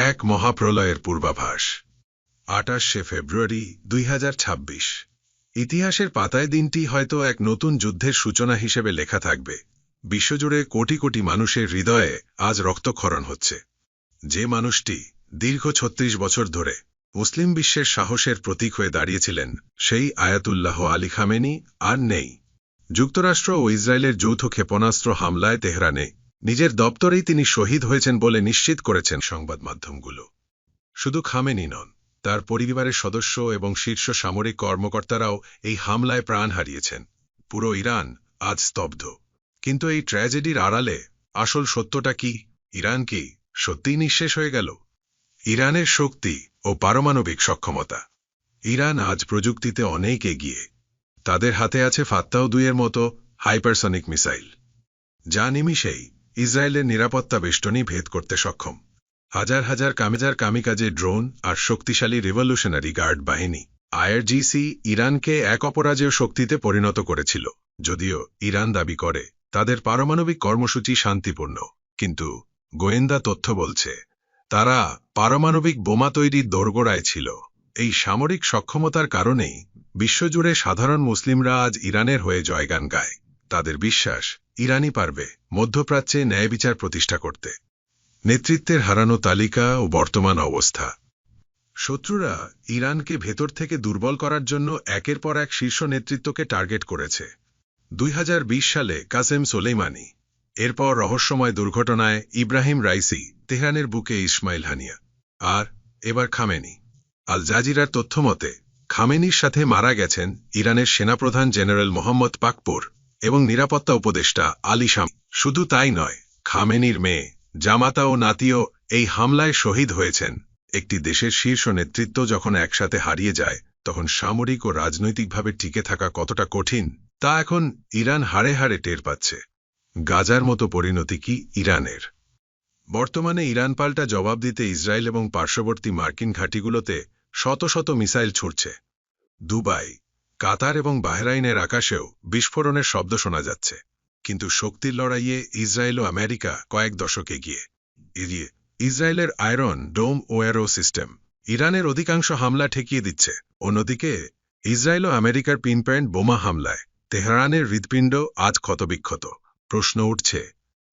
এক মহাপ্রলয়ের পূর্বাভাস। ২৮শে ফেব্রুয়ারি ২০২৬। ইতিহাসের পাতায় দিনটি হয়তো এক নতুন যুদ্ধের সূচনা হিসেবে লেখা থাকবে। বিশ্বজুড়ে কোটি কোটি মানুষের হৃদয়ে আজ রক্তক্ষরণ হচ্ছে। যে মানুষটি দীর্ঘ ৩৬ বছর ধরে মুসলিম বিশ্বের সাহসের প্রতীক হয়ে দাঁড়িয়েছিলেন, সেই আয়াতুল্লাহ আলী খামেনি আর নেই। যুক্তরাষ্ট্র ও ইসরায়েলের যৌথ ক্ষেপণাস্ত্র হামলায় তেহরানে নিজের দপ্তরেই তিনি শহীদ হয়েছেন বলে নিশ্চিত করেছেন সংবাদ মাধ্যমগুলো। শুধু খামেনি নন, তার পরিবারের সদস্য এবং শীর্ষ সামরিক কর্মকর্তারাও এই হামলায় প্রাণ হারিয়েছেন। পুরো ইরান আজ স্তব্ধ। কিন্তু এই ট্র্যাজেডির আড়ালে আসল সত্যটা কি? ইরান কি সত্যিই নিঃশেষ হয়ে গেল? ইরানের শক্তি ও পারমাণবিক সক্ষমতা। ইরান আজ প্রযুক্তিতে অনেক এগিয়ে। তাদের হাতে আছে ফাত্তাহ-2 মতো হাইপারসনিক মিসাইল, যা নিমিষেই ইসরায়েলের নিরাপত্তা বেষ্টনী ভেদ করতে সক্ষম। হাজার হাজার কামিকাজে ড্রোন আর শক্তিশালী রিভলিউশনারি গার্ড বাহিনী আইআরজিসি ইরানকে এক অপরাজেয় শক্তিতে পরিণত করেছিল। যদিও ইরান দাবি করে তাদের পারমাণবিক কর্মসূচি শান্তিপূর্ণ, কিন্তু গোয়েন্দা তথ্য বলছে তারা পারমাণবিক বোমা তৈরির দোরগোড়ায় ছিল। এই সামরিক সক্ষমতার কারণেই বিশ্বজুড়ে সাধারণ মুসলিমরা আজ ইরানের হয়ে জয়গান গায়। তাদের বিশ্বাস ইরানই পারবে মধ্যপ্রাচ্যে ন্যায় বিচার প্রতিষ্ঠা করতে। নেতৃত্বের হারানো তালিকা ও বর্তমান অবস্থা। শত্রুরা ইরানকে ভেতর থেকে দুর্বল করার জন্য একের পর এক শীর্ষ নেতৃত্বকে টার্গেট করেছে। ২০২০ সালে কাসেম সোলেইমানি, এরপর রহস্যময় দুর্ঘটনায় ইব্রাহিম রাইসি, তেহরানের বুকে ইসমাইল হানিয়া, আর এবার খামেনি। আল জাজিরার তথ্যমতে খামেনির সাথে মারা গেছেন ইরানের সেনাপ্রধান জেনারেল মোহাম্মদ পাকপুর এবং নিরাপত্তা উপদেষ্টা আলী শাম। শুধু তাই নয়, খামেনির মেয়ে, জামাতা ও নাতিও এই হামলায় শহীদ হয়েছেন। একটি দেশের শীর্ষ নেতৃত্ব যখন একসাথে হারিয়ে যায়, তখন সামরিক ও রাজনৈতিকভাবে টিকে থাকা কতটা কঠিন তা এখন ইরান হাড়ে হাড়ে টের পাচ্ছে। গাজার মতো পরিণতি কি ইরানের? বর্তমানে ইরান পাল্টা জবাব দিতে ইসরায়েল এবং পার্শ্ববর্তী মার্কিন ঘাঁটিগুলোতে শত শত মিসাইল ছুড়ছে। দুবাই, কাতার এবং বাহরাইনের আকাশেও বিস্ফোরণের শব্দ শোনা যাচ্ছে। কিন্তু শক্তির লড়াইয়ে ইসরায়েল ও আমেরিকা কয়েক দশক এগিয়ে। ইসরায়েলের আয়রন ডোম ও অ্যারো সিস্টেম ইরানের অধিকাংশ হামলা ঠেকিয়ে দিচ্ছে। অন্যদিকে ইসরায়েল ও আমেরিকার পিনপয়েন্ট বোমা হামলায় তেহরানের হৃৎপিণ্ড আজ ক্ষতবিক্ষত। প্রশ্ন উঠছে,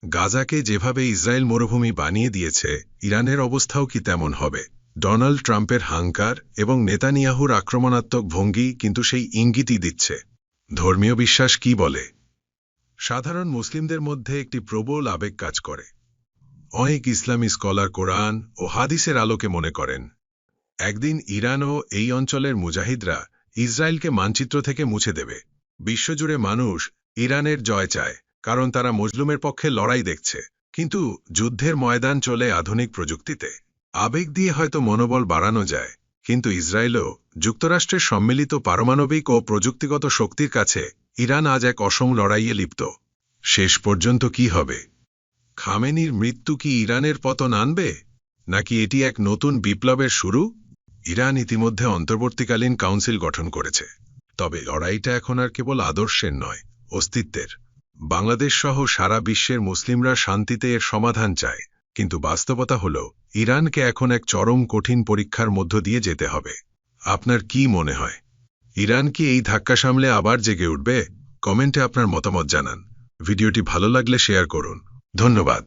গাজাকে যেভাবে ইসরায়েল মরুভূমি বানিয়ে দিয়েছে, ইরানের অবস্থাও কি তেমন হবে? ডোনাল্ড ট্রাম্পের হাঙ্কার এবং নেতানিয়াহুর আক্রমণাত্মক ভঙ্গি কিন্তু সেই ইঙ্গিতই দিচ্ছে। ধর্মীয় বিশ্বাস কি বলে? সাধারণ মুসলিমদের মধ্যে একটি প্রবল আবেগ কাজ করে। অনেক ইসলামী স্কলার কোরআন ও হাদিসের আলোকে মনে করেন, একদিন ইরান ও এই অঞ্চলের মুজাহিদরা ইসরায়েলকে মানচিত্র থেকে মুছে দেবে। বিশ্বজুড়ে মানুষ ইরানের জয় চায়, কারণ তারা মজলুমের পক্ষে লড়াই দেখছে। কিন্তু যুদ্ধের ময়দান চলে আধুনিক প্রযুক্তিতে। আবেগ দিয়ে হয়তো মনোবল বাড়ানো যায়, কিন্তু ইসরায়েলও যুক্তরাষ্ট্রের সম্মিলিত পারমাণবিক ও প্রযুক্তিগত শক্তির কাছে ইরান আজ এক অসম লড়াইয়ে লিপ্ত। শেষ পর্যন্ত কি হবে? খামেনির মৃত্যু কি ইরানের পতন আনবে, নাকি এটি এক নতুন বিপ্লবের শুরু? ইরান ইতিমধ্যে অন্তর্বর্তীকালীন কাউন্সিল গঠন করেছে। তবে লড়াইটা এখন আর কেবল আদর্শের নয়, অস্তিত্বের। বাংলাদেশ সহ সারা বিশ্বের মুসলিমরা শান্তিতে এর সমাধান চায়, কিন্তু বাস্তবতা হল ইরানকে এখন এক চরম কঠিন পরীক্ষার মধ্য দিয়ে যেতে হবে। আপনার কি মনে হয়, ইরান কি এই ধাক্কা সামলে আবার জেগে উঠবে? কমেন্টে আপনার মতামত জানান। ভিডিওটি ভালো লাগলে শেয়ার করুন। ধন্যবাদ।